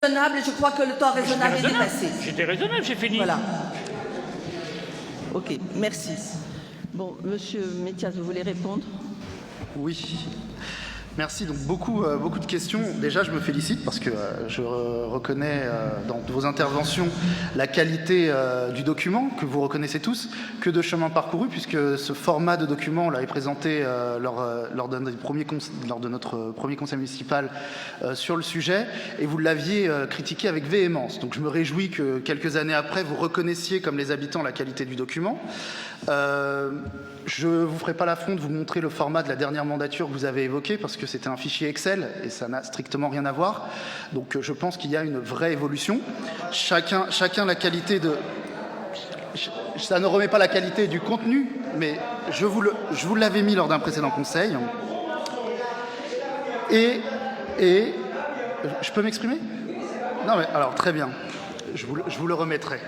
Raisonnable, et je crois que le temps raisonnable est dépassé. J'étais raisonnable, j'ai fini. Voilà. Ok, merci. Bon, Monsieur Métias, vous voulez répondre? Oui. Merci. Donc beaucoup de questions. Déjà, je me félicite parce que je reconnais dans vos interventions la qualité du document que vous reconnaissez tous. Que de chemin parcouru, puisque ce format de document, on l'avait présenté lors de notre premier conseil municipal sur le sujet, et vous l'aviez critiqué avec véhémence. Donc je me réjouis que quelques années après, vous reconnaissiez comme les habitants la qualité du document. Je ne vous ferai pas l'affront de vous montrer le format de la dernière mandature que vous avez évoqué, parce que c'était un fichier Excel et ça n'a strictement rien à voir. Donc je pense qu'il y a une vraie évolution. Chacun la qualité de... Ça ne remet pas la qualité du contenu, mais je vous l'avais mis lors d'un précédent conseil. Et je peux m'exprimer? Non mais alors très bien, je vous le remettrai.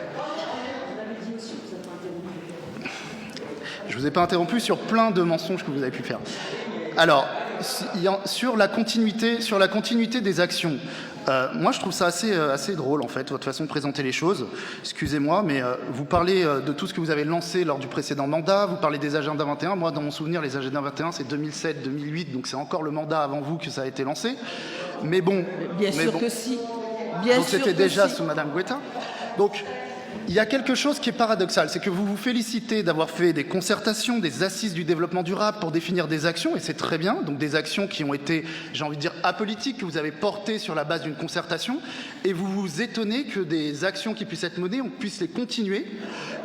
Je ne vous ai pas interrompu sur plein de mensonges que vous avez pu faire. Alors, sur la continuité des actions, moi je trouve ça assez drôle en fait, votre façon de présenter les choses. Excusez-moi, mais vous parlez de tout ce que vous avez lancé lors du précédent mandat, vous parlez des agendas 21. Moi, dans mon souvenir, les agendas 21, c'est 2007-2008, donc c'est encore le mandat avant vous que ça a été lancé. Mais bon... Bien sûr que si. Bien donc sûr c'était que déjà si. sous Madame Guetta. Donc... il y a quelque chose qui est paradoxal, c'est que vous vous félicitez d'avoir fait des concertations, des assises du développement durable pour définir des actions, et c'est très bien, donc des actions qui ont été, j'ai envie de dire, apolitiques, que vous avez portées sur la base d'une concertation, et vous vous étonnez que des actions qui puissent être menées, on puisse les continuer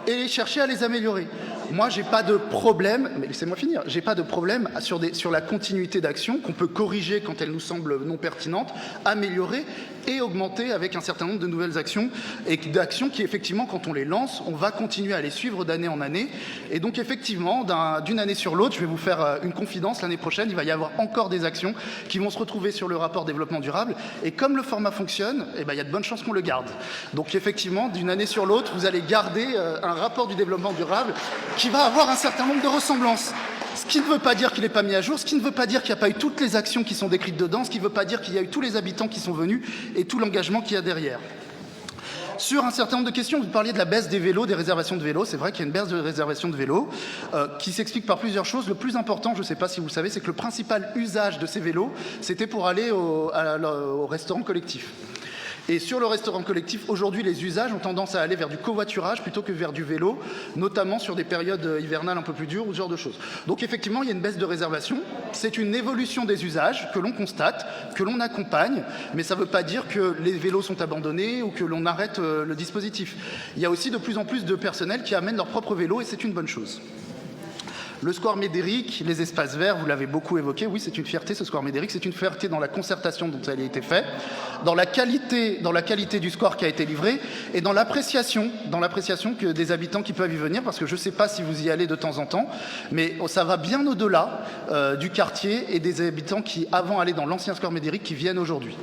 et chercher à les améliorer. Moi, j'ai pas de problème, mais laissez-moi finir, j'ai pas de problème sur la continuité d'actions qu'on peut corriger quand elles nous semblent non pertinentes, améliorer et augmenter avec un certain nombre de nouvelles actions, et d'actions qui, effectivement, quand on les lance, on va continuer à les suivre d'année en année. Et donc, effectivement, d'une année sur l'autre, je vais vous faire une confidence, l'année prochaine, il va y avoir encore des actions qui vont se retrouver sur le rapport développement durable. Et comme le format fonctionne, eh ben, il y a de bonnes chances qu'on le garde. Donc, effectivement, d'une année sur l'autre, vous allez garder un rapport du développement durable qui va avoir un certain nombre de ressemblances. Ce qui ne veut pas dire qu'il n'est pas mis à jour, ce qui ne veut pas dire qu'il n'y a pas eu toutes les actions qui sont décrites dedans, ce qui ne veut pas dire qu'il y a eu tous les habitants qui sont venus et tout l'engagement qu'il y a derrière. Sur un certain nombre de questions, vous parliez de la baisse des vélos, des réservations de vélos. C'est vrai qu'il y a une baisse de réservation de vélos qui s'explique par plusieurs choses. Le plus important, je ne sais pas si vous le savez, c'est que le principal usage de ces vélos, c'était pour aller au restaurant collectif. Et sur le restaurant collectif, aujourd'hui, les usages ont tendance à aller vers du covoiturage plutôt que vers du vélo, notamment sur des périodes hivernales un peu plus dures ou ce genre de choses. Donc effectivement, il y a une baisse de réservation. C'est une évolution des usages que l'on constate, que l'on accompagne, mais ça ne veut pas dire que les vélos sont abandonnés ou que l'on arrête le dispositif. Il y a aussi de plus en plus de personnel qui amènent leur propre vélo et c'est une bonne chose. Le square Médéric, les espaces verts, vous l'avez beaucoup évoqué. Oui, c'est une fierté, ce square Médéric. C'est une fierté dans la concertation dont ça a été fait, dans la qualité du square qui a été livré et dans l'appréciation que des habitants qui peuvent y venir, parce que je ne sais pas si vous y allez de temps en temps, mais ça va bien au-delà du quartier et des habitants qui, avant, allaient dans l'ancien square Médéric, qui viennent aujourd'hui.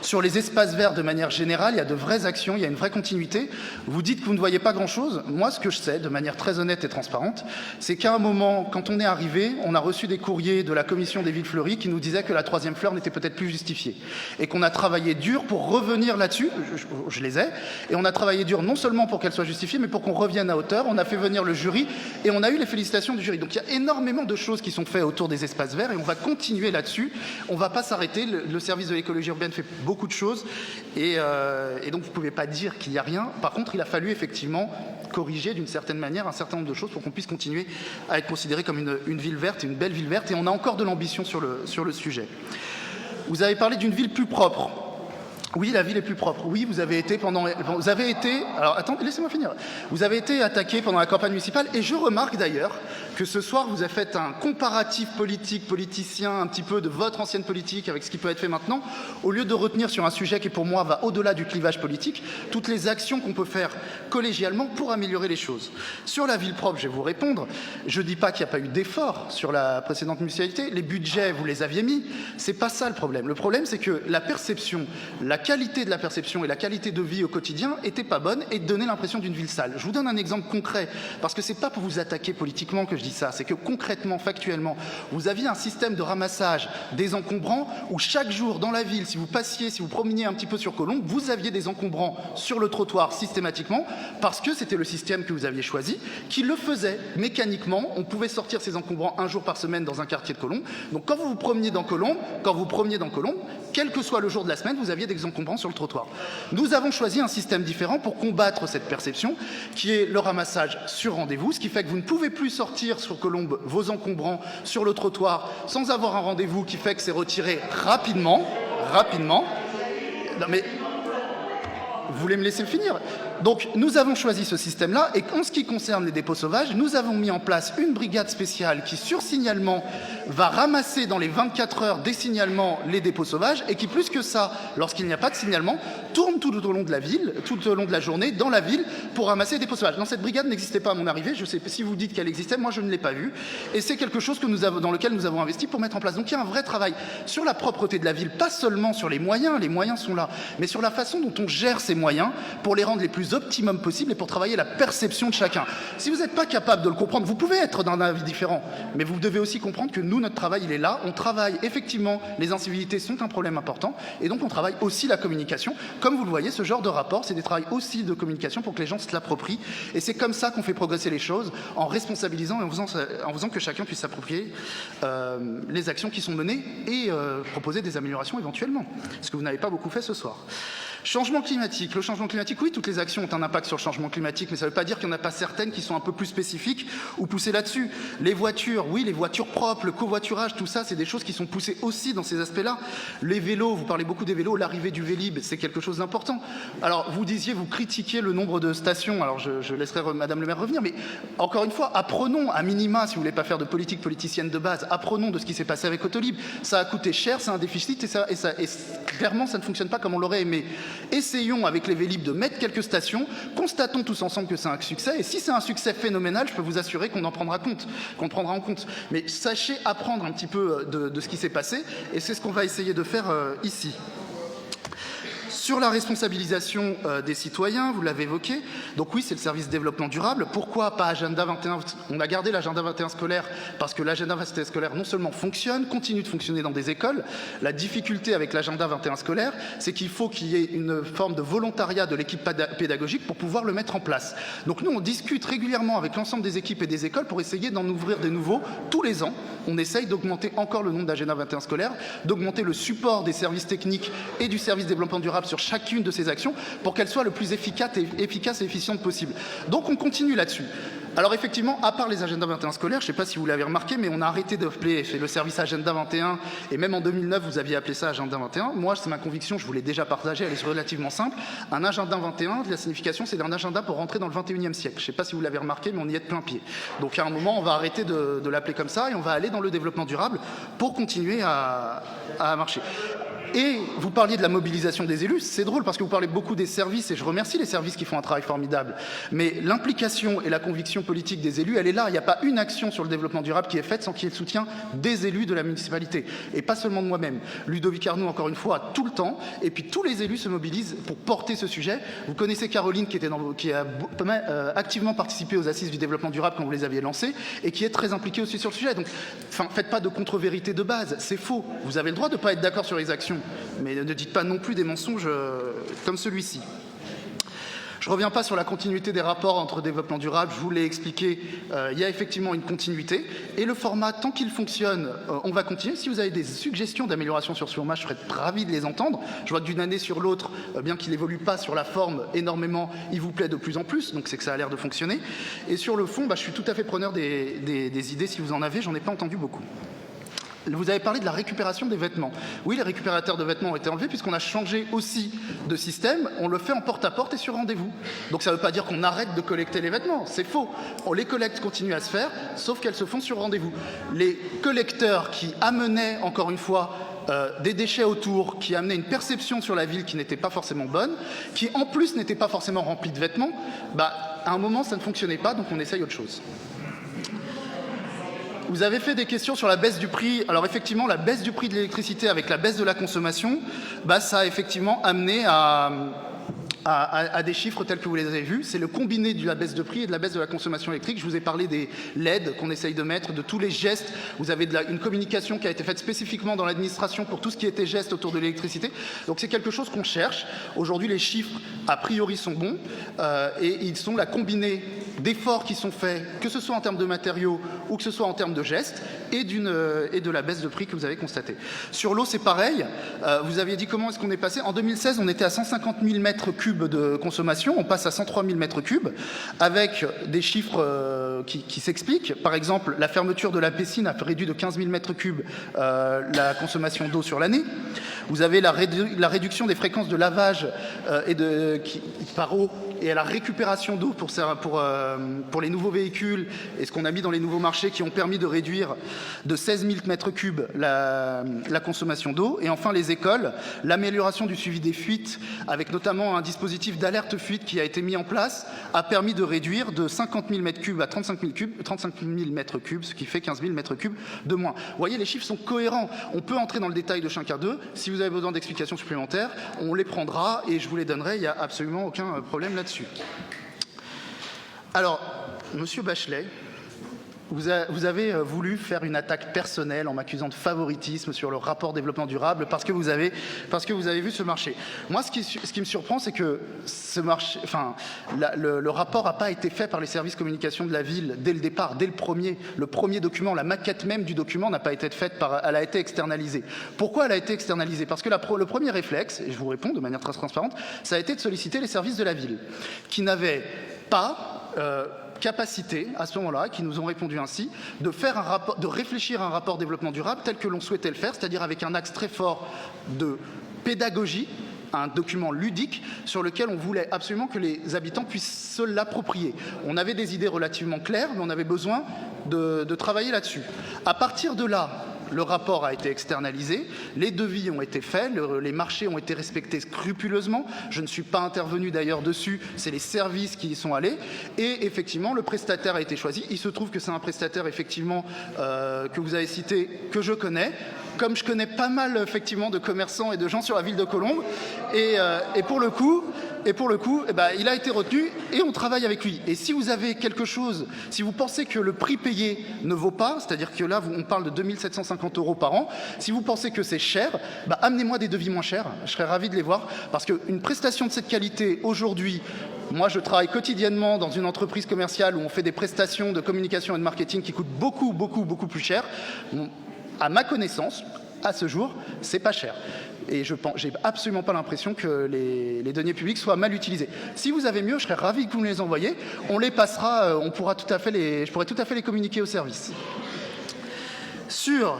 Sur les espaces verts, de manière générale, il y a de vraies actions, il y a une vraie continuité. Vous dites que vous ne voyez pas grand-chose. Moi, ce que je sais, de manière très honnête et transparente, c'est qu'à un moment, quand on est arrivé, on a reçu des courriers de la commission des villes fleuries qui nous disaient que la troisième fleur n'était peut-être plus justifiée. Et qu'on a travaillé dur pour revenir là-dessus, je les ai, et on a travaillé dur non seulement pour qu'elle soit justifiée, mais pour qu'on revienne à hauteur. On a fait venir le jury et on a eu les félicitations du jury. Donc il y a énormément de choses qui sont faites autour des espaces verts et on va continuer là-dessus. On ne va pas s'arrêter. Le service de l'écologie urbaine fait beaucoup de choses et donc vous ne pouvez pas dire qu'il n'y a rien. Par contre, il a fallu effectivement corriger d'une certaine manière un certain nombre de choses pour qu'on puisse continuer à être considéré comme une ville verte, une belle ville verte, et on a encore de l'ambition sur le sujet. Vous avez parlé d'une ville plus propre. Oui, la ville est plus propre. Oui, vous avez été... Alors, attendez, laissez-moi finir. Vous avez été attaqué pendant la campagne municipale, et je remarque d'ailleurs que ce soir, vous avez fait un comparatif politicien, un petit peu de votre ancienne politique avec ce qui peut être fait maintenant, au lieu de retenir sur un sujet qui, pour moi, va au-delà du clivage politique, toutes les actions qu'on peut faire collégialement pour améliorer les choses. Sur la ville propre, je vais vous répondre. Je ne dis pas qu'il n'y a pas eu d'efforts sur la précédente municipalité. Les budgets, vous les aviez mis. C'est pas ça le problème. Le problème, c'est que la perception, la qualité de la perception et la qualité de vie au quotidien n'étaient pas bonnes et donnaient l'impression d'une ville sale. Je vous donne un exemple concret, parce que c'est pas pour vous attaquer politiquement que je dis dis ça? C'est que concrètement, factuellement, vous aviez un système de ramassage des encombrants où chaque jour dans la ville, si vous promeniez un petit peu sur Colombes, vous aviez des encombrants sur le trottoir systématiquement parce que c'était le système que vous aviez choisi qui le faisait mécaniquement. On pouvait sortir ces encombrants un jour par semaine dans un quartier de Colombes. Donc quand vous promeniez dans Colombes, quel que soit le jour de la semaine, vous aviez des encombrants sur le trottoir. Nous avons choisi un système différent pour combattre cette perception qui est le ramassage sur rendez-vous, ce qui fait que vous ne pouvez plus sortir sur Colombes vos encombrants sur le trottoir sans avoir un rendez-vous qui fait que c'est retiré rapidement. Non mais vous voulez me laisser finir? Donc nous avons choisi ce système-là et en ce qui concerne les dépôts sauvages, nous avons mis en place une brigade spéciale qui, sur signalement, va ramasser dans les 24 heures des signalements les dépôts sauvages et qui, plus que ça, lorsqu'il n'y a pas de signalement, tourne tout au long de la ville, tout au long de la journée, dans la ville, pour ramasser les dépôts sauvages. Non, cette brigade n'existait pas à mon arrivée, je sais si vous dites qu'elle existait, moi je ne l'ai pas vue, et c'est quelque chose dans lequel nous avons investi pour mettre en place. Donc il y a un vrai travail sur la propreté de la ville, pas seulement sur les moyens sont là, mais sur la façon dont on gère ces moyens pour les rendre les plus optimum possible et pour travailler la perception de chacun. Si vous n'êtes pas capable de le comprendre, vous pouvez être d'un avis différent, mais vous devez aussi comprendre que nous, notre travail, il est là. On travaille, effectivement, les incivilités sont un problème important, et donc on travaille aussi la communication. Comme vous le voyez, ce genre de rapport, c'est des travails aussi de communication pour que les gens se l'approprient, et c'est comme ça qu'on fait progresser les choses, en responsabilisant et en faisant que chacun puisse s'approprier les actions qui sont menées et proposer des améliorations éventuellement, ce que vous n'avez pas beaucoup fait ce soir. Changement climatique. Le changement climatique, oui, toutes les actions ont un impact sur le changement climatique, mais ça ne veut pas dire qu'il n'y en a pas certaines qui sont un peu plus spécifiques ou poussées là-dessus. Les voitures, oui, les voitures propres, le covoiturage, tout ça, c'est des choses qui sont poussées aussi dans ces aspects-là. Les vélos, vous parlez beaucoup des vélos, l'arrivée du Vélib, c'est quelque chose d'important. Alors, vous critiquiez le nombre de stations, alors je laisserai Madame le maire revenir, mais encore une fois, apprenons à minima, si vous ne voulez pas faire de politique politicienne de base, apprenons de ce qui s'est passé avec Autolib. Ça a coûté cher, c'est un déficit, et clairement, ça ne fonctionne pas comme on l'aurait aimé. Essayons avec les Vélib de mettre quelques stations, constatons tous ensemble que c'est un succès, et si c'est un succès phénoménal, je peux vous assurer qu'on en prendra compte, qu'on le prendra en compte. Mais sachez apprendre un petit peu de ce qui s'est passé, et c'est ce qu'on va essayer de faire ici. Sur la responsabilisation des citoyens, vous l'avez évoqué, donc oui, c'est le service développement durable. Pourquoi pas Agenda 21? On a gardé l'Agenda 21 scolaire parce que l'Agenda 21 scolaire non seulement fonctionne, continue de fonctionner dans des écoles. La difficulté avec l'Agenda 21 scolaire, c'est qu'il faut qu'il y ait une forme de volontariat de l'équipe pédagogique pour pouvoir le mettre en place. Donc nous, on discute régulièrement avec l'ensemble des équipes et des écoles pour essayer d'en ouvrir des nouveaux. Tous les ans, on essaye d'augmenter encore le nombre d'Agenda 21 scolaire, d'augmenter le support des services techniques et du service développement durable sur chacune de ces actions pour qu'elles soient le plus efficaces et efficientes possible. Donc on continue là-dessus. Alors effectivement, à part les agendas 21 scolaires, je ne sais pas si vous l'avez remarqué, mais on a arrêté d'appeler le service Agenda 21, et même en 2009, vous aviez appelé ça Agenda 21. Moi, c'est ma conviction, je vous l'ai déjà partagée, elle est relativement simple. Un Agenda 21, la signification, c'est un agenda pour rentrer dans le 21e siècle. Je ne sais pas si vous l'avez remarqué, mais on y est de plein pied. Donc à un moment, on va arrêter de l'appeler comme ça, et on va aller dans le développement durable pour continuer à marcher. Et vous parliez de la mobilisation des élus, c'est drôle parce que vous parlez beaucoup des services, et je remercie les services qui font un travail formidable, mais l'implication et la conviction politique des élus, elle est là. Il n'y a pas une action sur le développement durable qui est faite sans qu'il y ait le soutien des élus de la municipalité, et pas seulement de moi-même. Ludovic Arnaud, encore une fois, tout le temps, et puis tous les élus se mobilisent pour porter ce sujet. Vous connaissez Caroline qui a activement participé aux assises du développement durable quand vous les aviez lancées, et qui est très impliquée aussi sur le sujet. Donc, faites pas de contre-vérité de base, c'est faux. Vous avez le droit de ne pas être d'accord sur les actions, mais ne dites pas non plus des mensonges comme celui-ci. Je ne reviens pas sur la continuité des rapports entre développement durable, je vous l'ai expliqué, il y a effectivement une continuité, et le format, tant qu'il fonctionne, on va continuer. Si vous avez des suggestions d'amélioration sur ce format, je serais ravi de les entendre. Je vois que d'une année sur l'autre, bien qu'il n'évolue pas sur la forme énormément, il vous plaît de plus en plus, donc c'est que ça a l'air de fonctionner. Et sur le fond, je suis tout à fait preneur des idées si vous en avez, j'en ai pas entendu beaucoup. Vous avez parlé de la récupération des vêtements. Oui, les récupérateurs de vêtements ont été enlevés puisqu'on a changé aussi de système. On le fait en porte-à-porte et sur rendez-vous. Donc ça ne veut pas dire qu'on arrête de collecter les vêtements. C'est faux. Les collectes continuent à se faire, sauf qu'elles se font sur rendez-vous. Les collecteurs qui amenaient, encore une fois, des déchets autour, qui amenaient une perception sur la ville qui n'était pas forcément bonne, qui en plus n'était pas forcément remplie de vêtements, à un moment ça ne fonctionnait pas, donc on essaye autre chose. Vous avez fait des questions sur la baisse du prix. Alors effectivement, la baisse du prix de l'électricité avec la baisse de la consommation, ça a effectivement amené à à des chiffres tels que vous les avez vus. C'est le combiné de la baisse de prix et de la baisse de la consommation électrique. Je vous ai parlé des LED qu'on essaye de mettre, de tous les gestes. Vous avez une communication qui a été faite spécifiquement dans l'administration pour tout ce qui était gestes autour de l'électricité. Donc c'est quelque chose qu'on cherche. Aujourd'hui, les chiffres, a priori, sont bons et ils sont la combinée d'efforts qui sont faits, que ce soit en termes de matériaux ou que ce soit en termes de gestes, et de la baisse de prix que vous avez constatée. Sur l'eau, c'est pareil. Vous aviez dit comment est-ce qu'on est passé. En 2016, on était à 150 000 mètres cubes de consommation. On passe à 103 000 mètres cubes avec des chiffres qui s'expliquent. Par exemple, la fermeture de la Pessine a réduit de 15 000 mètres cubes la consommation d'eau sur l'année. Vous avez la réduction des fréquences de lavage par eau et à la récupération d'eau pour les nouveaux véhicules et ce qu'on a mis dans les nouveaux marchés qui ont permis de réduire de 16 000 mètres cubes la consommation d'eau. Et enfin, les écoles, l'amélioration du suivi des fuites, avec notamment un dispositif d'alerte fuite qui a été mis en place, a permis de réduire de 50 000 mètres cubes à 35 000 mètres cubes, ce qui fait 15 000 mètres cubes de moins. Vous voyez, les chiffres sont cohérents. On peut entrer dans le détail de chacun d'eux. Si vous avez besoin d'explications supplémentaires, on les prendra et je vous les donnerai. Il n'y a absolument aucun problème là-dessus. Alors, Monsieur Bachelet, vous avez voulu faire une attaque personnelle en m'accusant de favoritisme sur le rapport développement durable parce que vous avez vu ce marché. Moi, ce qui me surprend, c'est que ce marché, le rapport n'a pas été fait par les services communication de la ville dès le départ, dès le premier document. La maquette même du document n'a pas été faite elle a été externalisée. Pourquoi elle a été externalisée? Parce que le premier réflexe, et je vous réponds de manière très transparente, ça a été de solliciter les services de la ville, qui n'avaient pas capacité à ce moment-là, qui nous ont répondu ainsi, de réfléchir à un rapport développement durable tel que l'on souhaitait le faire, c'est-à-dire avec un axe très fort de pédagogie, un document ludique sur lequel on voulait absolument que les habitants puissent se l'approprier. On avait des idées relativement claires, mais on avait besoin de travailler là-dessus. À partir de là, le rapport a été externalisé, les devis ont été faits, les marchés ont été respectés scrupuleusement. Je ne suis pas intervenu d'ailleurs dessus, c'est les services qui y sont allés. Et effectivement, le prestataire a été choisi. Il se trouve que c'est un prestataire effectivement que vous avez cité, que je connais. Comme je connais pas mal effectivement de commerçants et de gens sur la ville de Colombes. Et pour le coup, il a été retenu et on travaille avec lui. Et si vous avez quelque chose, si vous pensez que le prix payé ne vaut pas, c'est-à-dire que là, on parle de 2 750 € par an, si vous pensez que c'est cher, amenez-moi des devis moins chers. Je serais ravi de les voir. Parce qu'une prestation de cette qualité, aujourd'hui, moi, je travaille quotidiennement dans une entreprise commerciale où on fait des prestations de communication et de marketing qui coûtent beaucoup, beaucoup, beaucoup plus cher. À ma connaissance, à ce jour, c'est pas cher. Et j'ai absolument pas l'impression que les deniers publics soient mal utilisés. Si vous avez mieux, je serais ravi que vous me les envoyiez. On les passera, je pourrais tout à fait les communiquer au service. Sur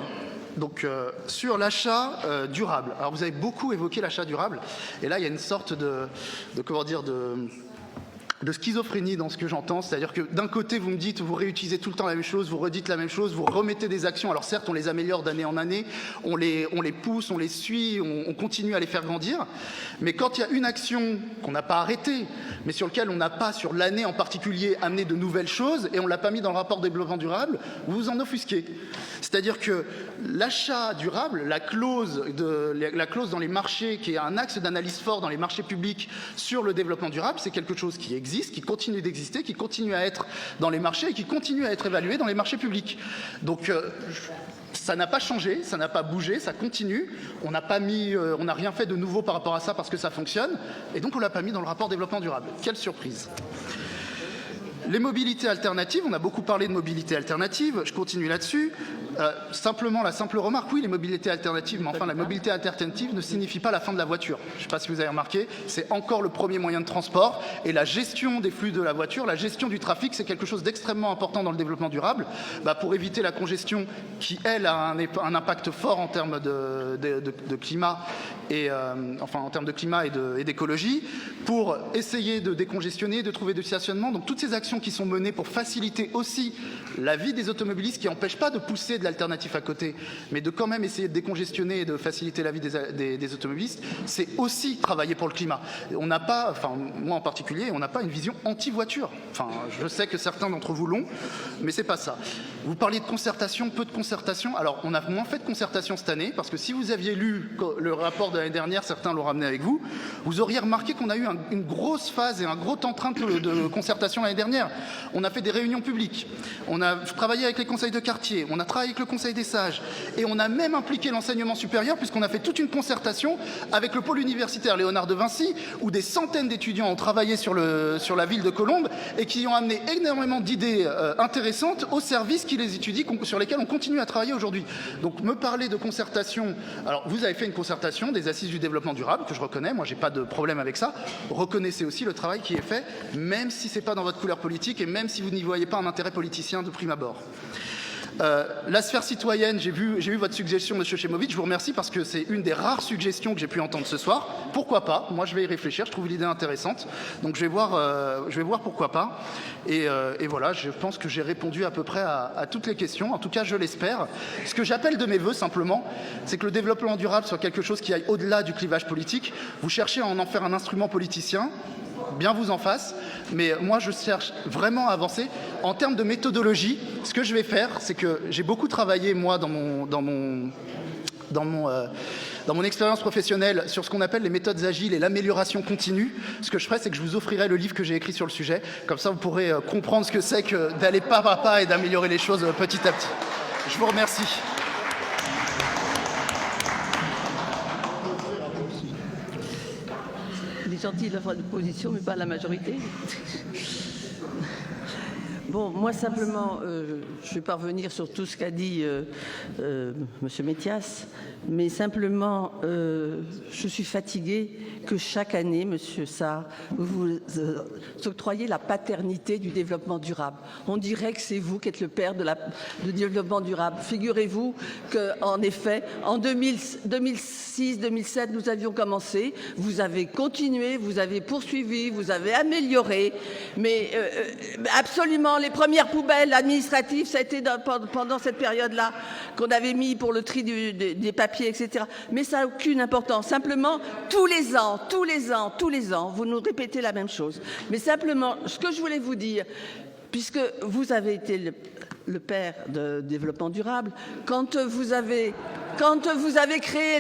l'achat durable. Alors vous avez beaucoup évoqué l'achat durable. Et là, il y a une sorte de schizophrénie dans ce que j'entends, c'est-à-dire que d'un côté vous me dites, vous réutilisez tout le temps la même chose, vous redites la même chose, vous remettez des actions, alors certes on les améliore d'année en année, on les pousse, on les suit, on continue à les faire grandir, mais quand il y a une action qu'on n'a pas arrêtée, mais sur laquelle on n'a pas, sur l'année en particulier, amené de nouvelles choses, et on ne l'a pas mis dans le rapport développement durable, vous vous en offusquez. C'est-à-dire que l'achat durable, la clause dans les marchés, qui est un axe d'analyse fort dans les marchés publics sur le développement durable, c'est quelque chose qui existe, qui continue d'exister, qui continue à être dans les marchés et qui continue à être évalué dans les marchés publics. Donc ça n'a pas changé, ça n'a pas bougé, ça continue. On n'a rien fait de nouveau par rapport à ça parce que ça fonctionne, et donc on ne l'a pas mis dans le rapport développement durable. Quelle surprise! Les mobilités alternatives, on a beaucoup parlé de mobilité alternative, je continue là-dessus. Simplement, la simple remarque, oui, les mobilités alternatives, mais enfin, la mobilité alternative ne signifie pas la fin de la voiture. Je ne sais pas si vous avez remarqué, c'est encore le premier moyen de transport, et la gestion des flux de la voiture, la gestion du trafic, c'est quelque chose d'extrêmement important dans le développement durable, pour éviter la congestion qui, elle, a un impact fort en termes de climat, en termes de climat et d'écologie, pour essayer de décongestionner, de trouver du stationnement. Donc toutes ces actions qui sont menées pour faciliter aussi la vie des automobilistes, qui n'empêchent pas de pousser de l'alternatif à côté, mais de quand même essayer de décongestionner et de faciliter la vie des automobilistes, c'est aussi travailler pour le climat. On n'a pas, moi en particulier, on n'a pas une vision anti-voiture. Je sais que certains d'entre vous l'ont, mais c'est pas ça. Vous parliez de concertation, peu de concertation. Alors, on a moins fait de concertation cette année, parce que si vous aviez lu le rapport de l'année dernière, certains l'ont ramené avec vous, vous auriez remarqué qu'on a eu un une grosse phase et un gros emprunt de concertation l'année dernière. On a fait des réunions publiques, on a travaillé avec les conseils de quartier, on a travaillé avec le conseil des sages, et on a même impliqué l'enseignement supérieur, puisqu'on a fait toute une concertation avec le pôle universitaire Léonard de Vinci, où des centaines d'étudiants ont travaillé sur la ville de Colombes, et qui ont amené énormément d'idées intéressantes aux services qui les étudient, sur lesquels on continue à travailler aujourd'hui. Donc me parler de concertation, alors vous avez fait une concertation des assises du développement durable, que je reconnais, moi j'ai pas de problème avec ça. Reconnaissez aussi le travail qui est fait, même si c'est pas dans votre couleur politique et même si vous n'y voyez pas un intérêt politicien de prime abord. La sphère citoyenne, j'ai vu votre suggestion, Monsieur Chemovic, je vous remercie parce que c'est une des rares suggestions que j'ai pu entendre ce soir. Pourquoi pas? Moi, je vais y réfléchir, je trouve l'idée intéressante. Donc, je vais voir pourquoi pas. Et voilà, je pense que j'ai répondu à peu près à toutes les questions. En tout cas, je l'espère. Ce que j'appelle de mes voeux, simplement, c'est que le développement durable soit quelque chose qui aille au-delà du clivage politique. Vous cherchez à en faire un instrument politicien. Bien vous en fasse, mais moi je cherche vraiment à avancer. En termes de méthodologie, ce que je vais faire, c'est que j'ai beaucoup travaillé moi dans mon expérience professionnelle sur ce qu'on appelle les méthodes agiles et l'amélioration continue. Ce que je ferai, c'est que je vous offrirai le livre que j'ai écrit sur le sujet. Comme ça, vous pourrez comprendre ce que c'est que d'aller pas à pas et d'améliorer les choses petit à petit. Je vous remercie. Il est gentil de faire l'opposition, mais pas la majorité. Bon, moi simplement, je vais pas revenir sur tout ce qu'a dit Monsieur Methias, mais simplement, je suis fatiguée que chaque année, Monsieur Sarr, vous octroyez la paternité du développement durable. On dirait que c'est vous qui êtes le père du développement durable. Figurez-vous qu'en effet, en 2006-2007, nous avions commencé, vous avez continué, vous avez poursuivi, vous avez amélioré, mais absolument, les premières poubelles administratives, ça a été pendant cette période-là qu'on avait mis pour le tri des papiers, etc. Mais ça n'a aucune importance. Simplement, tous les ans, vous nous répétez la même chose. Mais simplement, ce que je voulais vous dire, puisque vous avez été le père de développement durable, quand vous avez créé